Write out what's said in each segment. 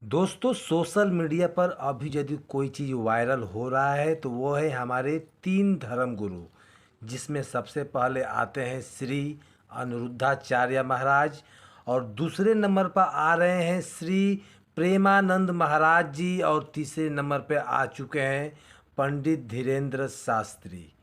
दोस्तों, social media पर अभी यदि कोई चीज़ वायरल हो रहा है तो वो है हमारे 3 धर्म गुरु, जिसमें सबसे पहले आते हैं श्री अनिरुद्धाचार्य महाराज और दूसरे नंबर पर आ रहे हैं श्री प्रेमानंद महाराज जी और तीसरे नंबर पे आ चुके हैं पंडित धीरेन्द्र शास्त्री।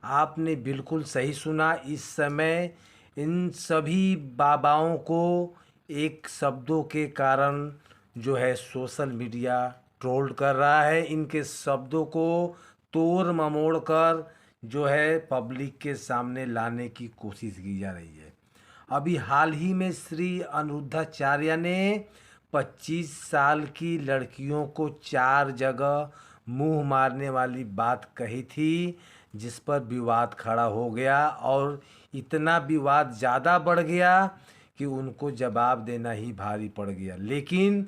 आपने बिल्कुल सही सुना। इस समय इन सभी बाबाओं को एक शब्दों के कारण जो है सोशल मीडिया ट्रोल कर रहा है। इनके शब्दों को तोड़ ममोड़ कर जो है पब्लिक के सामने लाने की कोशिश की जा रही है। अभी हाल ही में श्री अनिरुद्धाचार्य ने 25 साल की लड़कियों को 4 जगह मुंह मारने वाली बात कही थी, जिस पर विवाद खड़ा हो गया और इतना विवाद ज़्यादा बढ़ गया कि उनको जवाब देना ही भारी पड़ गया। लेकिन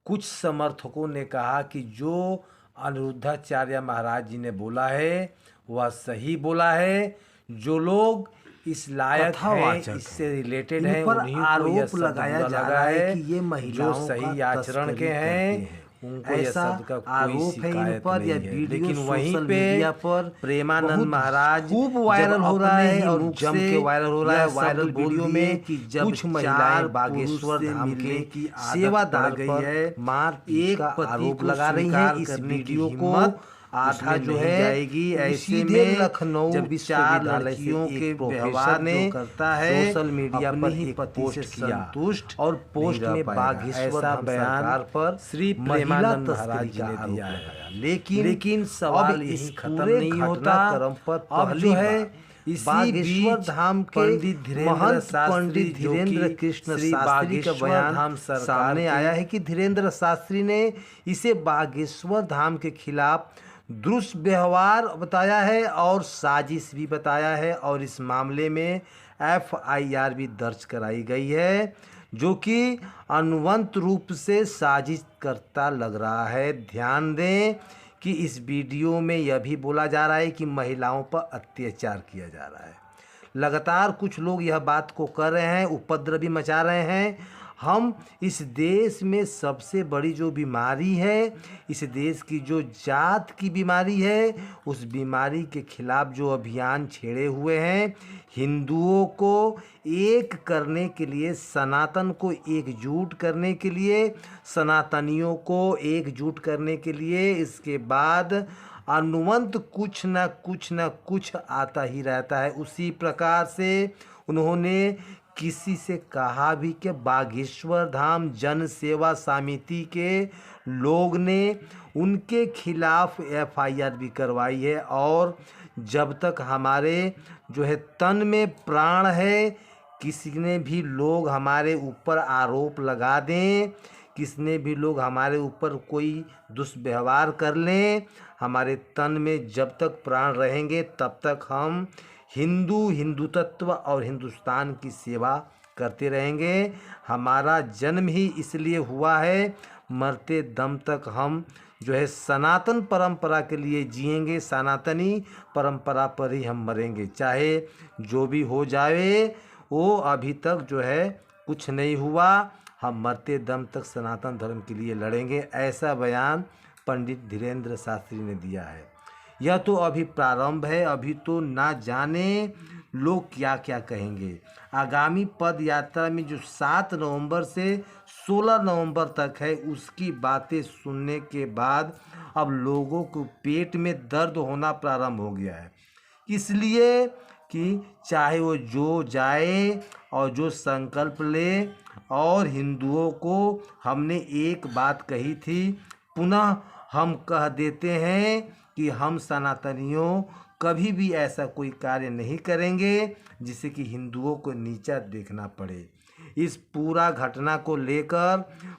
कुछ समर्थकों ने कहा कि जो अनिरुद्धाचार्य महाराज जी ने बोला है वह सही बोला है। जो लोग इस लायक हैं, इससे रिलेटेड हैं, उन्हीं को यह आरोप लगाया जा रहा है कि ये जो महिलाओं सही का आचरण तस्करी के करते हैं उनको यह ऐसा शब्द का कोई आरोप है इन शिकायत पर। यह नहीं है। वीडियो लेकिन वहीं सोशल पे मीडिया पर प्रेमानंद बहुत महाराज खूब वायरल हो रहा है और जम के वायरल हो रहा है। वायरल वीडियो में कि जब कुछ चार महिलाएं बागेश्वर पुरुष से धाम मिलने के की आदत सेवादार पड़ गई पर है, मारपीट एक का पति आरोप को लगा रही स्वीकार हैं। इस करने की वीडियो को हिम्मत आधा उसमें जो नहीं है जाएगी। ऐसे सीधे में लखनऊ जब 4 विश्वविद्यालय से लड़कियों एक के प्रोफेसर व्यवहार ने जो करता है सोशल मीडिया अपने पर ही एक पति पोस्ट से किया संतुष्ट और पोस्ट नहीं रह में पाएगा। बागेश्वर ऐसा धाम बयान सरकार पर श्री महिला प्रेमानंद तस्करी महाराज जी का ने आरोप दिया लगाया। है। लेकिन सवाल अब यही इस खत्म पूरे नहीं होता। घटनाक्रम पर अब पहली जो है बार इसी बागेश्वर बीच धाम के पंडित धीरेन्द्र महंत शास्त्री पंडित जो धीरेन्द्र कि कृष्ण श्री शास्त्री का बागेश्वर बयान धाम सरकार सामने के आया है कि धीरेन्द्र शास्त्री ने इसे बागेश्वर धाम के खिलाफ दुष्व्यवहार बताया है और साजिश भी बताया है और इस मामले में FIR भी दर्ज कराई गई है, जो कि अनुवंत रूप से साजिश करता लग रहा है। ध्यान दें कि इस वीडियो में यह भी बोला जा रहा है कि महिलाओं पर अत्याचार किया जा रहा है। लगातार कुछ लोग यह बात को कर रहे हैं, उपद्रव भी मचा रहे हैं। हम इस देश में सबसे बड़ी जो बीमारी है, इस देश की जो जात की बीमारी है, उस बीमारी के खिलाफ जो अभियान छेड़े हुए हैं, हिंदुओं को एक करने के लिए, सनातन को एकजुट करने के लिए, सनातनियों को एकजुट करने के लिए, इसके बाद अनुवंत कुछ न कुछ आता ही रहता है। उसी प्रकार से उन्होंने किसी से कहा भी कि बागेश्वर धाम जन सेवा समिति के लोग ने उनके खिलाफ FIR भी करवाई है और जब तक हमारे जो है तन में प्राण है, किसी ने भी लोग हमारे ऊपर आरोप लगा दें, किसने भी लोग हमारे ऊपर कोई दुष्व्यवहार कर लें, हमारे तन में जब तक प्राण रहेंगे तब तक हम हिंदुत्व और हिंदुस्तान की सेवा करते रहेंगे। हमारा जन्म ही इसलिए हुआ है, मरते दम तक हम जो है सनातन परंपरा के लिए जिएंगे, सनातनी परंपरा पर ही हम मरेंगे। चाहे जो भी हो जाए, वो अभी तक जो है कुछ नहीं हुआ, हम मरते दम तक सनातन धर्म के लिए लड़ेंगे। ऐसा बयान पंडित धीरेन्द्र शास्त्री ने दिया है। यह तो अभी प्रारंभ है, अभी तो ना जाने लोग क्या क्या कहेंगे। आगामी पद यात्रा में जो 7 नवंबर से 16 नवंबर तक है, उसकी बातें सुनने के बाद अब लोगों को पेट में दर्द होना प्रारंभ हो गया है। इसलिए कि चाहे वो जो जाए और जो संकल्प ले, और हिंदुओं को हमने एक बात कही थी, पुनः हम कह देते हैं कि हम सनातनियों कभी भी ऐसा कोई कार्य नहीं करेंगे जिससे कि हिंदुओं को नीचा देखना पड़े। इस पूरा घटना को लेकर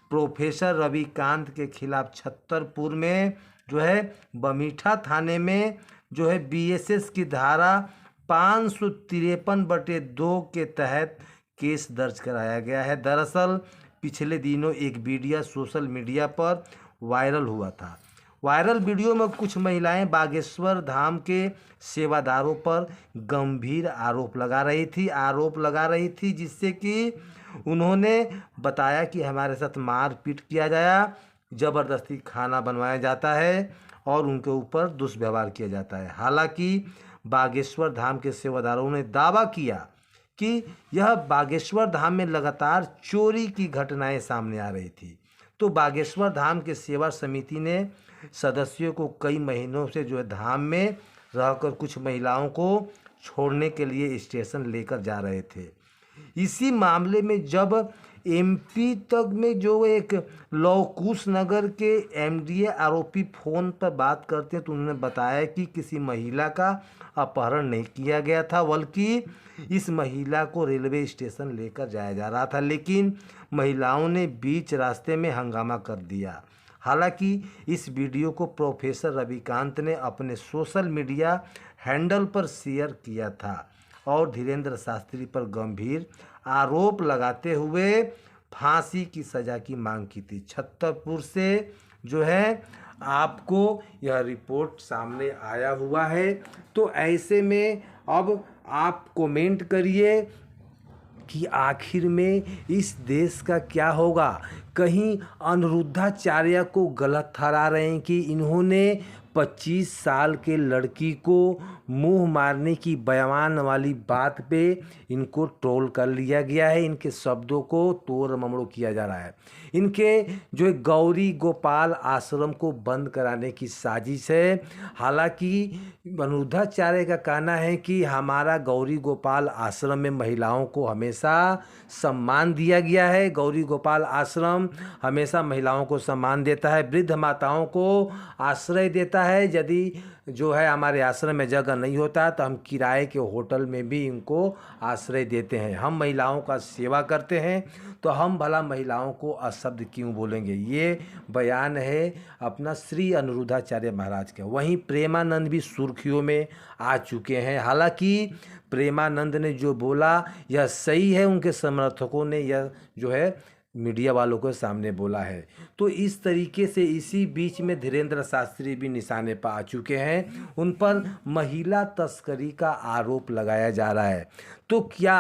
प्रोफेसर रविकांत के खिलाफ छतरपुर में जो है बमीठा थाने में जो है BSS की धारा 553/2 के तहत केस दर्ज कराया गया है। दरअसल पिछले दिनों एक वीडियो सोशल मीडिया पर वायरल हुआ था। वायरल वीडियो में कुछ महिलाएं बागेश्वर धाम के सेवादारों पर गंभीर आरोप लगा रही थी जिससे कि उन्होंने बताया कि हमारे साथ मारपीट किया गया, ज़बरदस्ती खाना बनवाया जाता है और उनके ऊपर दुष्व्यवहार किया जाता है। हालांकि बागेश्वर धाम के सेवादारों ने दावा किया कि यह बागेश्वर धाम में लगातार चोरी की घटनाएं सामने आ रही थी। तो बागेश्वर धाम के सेवा समिति ने सदस्यों को कई महीनों से जो है धाम में रहकर कुछ महिलाओं को छोड़ने के लिए स्टेशन लेकर जा रहे थे। इसी मामले में जब एमपी तक में जो एक लवकुश नगर के एमडीए आरोपी फ़ोन पर बात करते हैं तो उन्होंने बताया कि किसी महिला का अपहरण नहीं किया गया था, बल्कि इस महिला को रेलवे स्टेशन लेकर जाया जा रहा था, लेकिन महिलाओं ने बीच रास्ते में हंगामा कर दिया। हालांकि इस वीडियो को प्रोफेसर रविकांत ने अपने सोशल मीडिया हैंडल पर शेयर किया था और धीरेन्द्र शास्त्री पर गंभीर आरोप लगाते हुए फांसी की सज़ा की मांग की थी। छतरपुर से जो है आपको यह रिपोर्ट सामने आया हुआ है। तो ऐसे में अब आप कमेंट करिए कि आखिर में इस देश का क्या होगा। कहीं अनिरुद्धाचार्य को गलत ठहरा रहे हैं कि इन्होंने 25 साल के लड़की को मुंह मारने की बयान वाली बात पे इनको ट्रोल कर लिया गया है। इनके शब्दों को तोड़ ममोड़ किया जा रहा है। इनके जो गौरी गोपाल आश्रम को बंद कराने की साजिश है। हालांकि अनिरुद्धाचार्य का कहना है कि हमारा गौरी गोपाल आश्रम में महिलाओं को हमेशा सम्मान दिया गया है। गौरी गोपाल आश्रम हमेशा महिलाओं को सम्मान देता है, वृद्ध माताओं को आश्रय देता है। यदि जो है हमारे आश्रम में जगह नहीं होता तो हम किराए के होटल में भी इनको आश्रय देते हैं। हम महिलाओं का सेवा करते हैं तो हम भला महिलाओं को अशब्द क्यों बोलेंगे। ये बयान है अपना श्री अनिरुद्धाचार्य महाराज का। वहीं प्रेमानंद भी सुर्खियों में आ चुके हैं। हालांकि प्रेमानंद ने जो बोला यह सही है, उनके समर्थकों ने यह जो है मीडिया वालों के सामने बोला है। तो इस तरीके से इसी बीच में धीरेन्द्र शास्त्री भी निशाने पर आ चुके हैं। उन पर महिला तस्करी का आरोप लगाया जा रहा है। तो क्या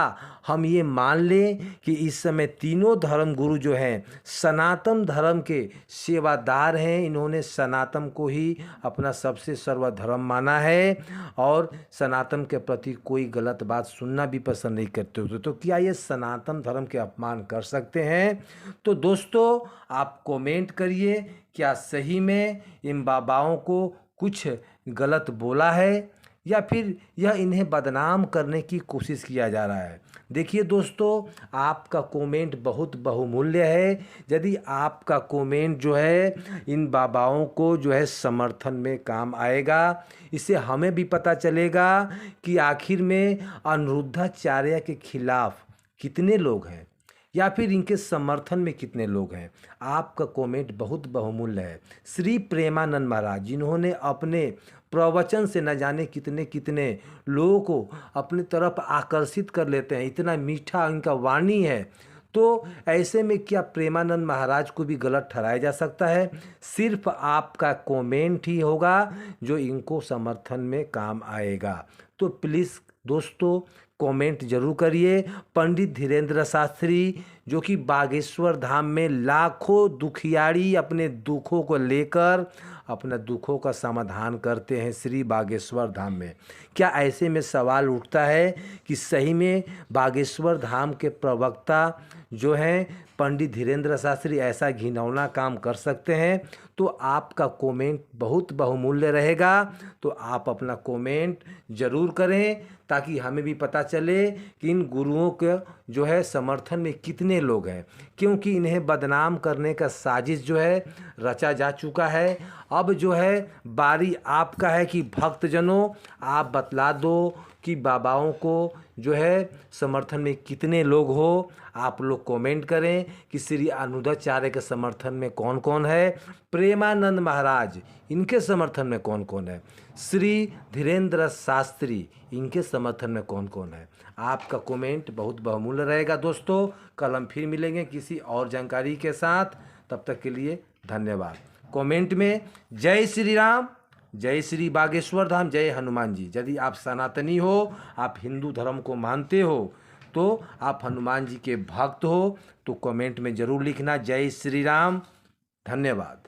हम ये मान लें कि इस समय तीनों धर्मगुरु जो हैं सनातन धर्म के सेवादार हैं। इन्होंने सनातन को ही अपना सबसे सर्वधर्म माना है और सनातन के प्रति कोई गलत बात सुनना भी पसंद नहीं करते होते। तो क्या ये सनातन धर्म के अपमान कर सकते हैं? तो दोस्तों आप कमेंट करिए, क्या सही में इन बाबाओं को कुछ गलत बोला है या फिर यह इन्हें बदनाम करने की कोशिश किया जा रहा है। देखिए दोस्तों, आपका कमेंट बहुत बहुमूल्य है। यदि आपका कमेंट जो है इन बाबाओं को जो है समर्थन में काम आएगा, इससे हमें भी पता चलेगा कि आखिर में अनिरुद्धाचार्य के खिलाफ कितने लोग हैं या फिर इनके समर्थन में कितने लोग हैं। आपका कमेंट बहुत बहुमूल्य है। श्री प्रेमानंद महाराज जिन्होंने अपने प्रवचन से न जाने कितने कितने लोगों को अपनी तरफ आकर्षित कर लेते हैं, इतना मीठा इनका वाणी है। तो ऐसे में क्या प्रेमानंद महाराज को भी गलत ठहराया जा सकता है? सिर्फ आपका कमेंट ही होगा जो इनको समर्थन में काम आएगा। तो प्लीज़ दोस्तों कमेंट जरूर करिए। पंडित धीरेन्द्र शास्त्री जो कि बागेश्वर धाम में लाखों दुखियारी अपने दुखों को लेकर अपना दुखों का समाधान करते हैं श्री बागेश्वर धाम में। क्या ऐसे में सवाल उठता है कि सही में बागेश्वर धाम के प्रवक्ता जो हैं पंडित धीरेन्द्र शास्त्री ऐसा घिनौना काम कर सकते हैं? तो आपका कमेंट बहुत बहुमूल्य रहेगा। तो आप अपना कमेंट ज़रूर करें ताकि हमें भी पता चले कि इन गुरुओं के जो है समर्थन में कितने लोग हैं, क्योंकि इन्हें बदनाम करने का साजिश जो है रचा जा चुका है। अब जो है बारी आपका है कि भक्तजनों आप बतला दो कि बाबाओं को जो है समर्थन में कितने लोग हो। आप लोग कमेंट करें कि श्री अनिरुद्धाचार्य के समर्थन में कौन कौन है, प्रेमानंद महाराज इनके समर्थन में कौन कौन है, श्री धीरेन्द्र शास्त्री इनके समर्थन में कौन कौन है। आपका कमेंट बहुत बहुमूल्य रहेगा दोस्तों। कल हम फिर मिलेंगे किसी और जानकारी के साथ। तब तक के लिए धन्यवाद। कमेंट में जय श्री राम, जय श्री बागेश्वर धाम, जय हनुमान जी। यदि आप सनातनी हो, आप हिंदू धर्म को मानते हो, तो आप हनुमान जी के भक्त हो, तो कमेंट में ज़रूर लिखना जय श्री राम, धन्यवाद।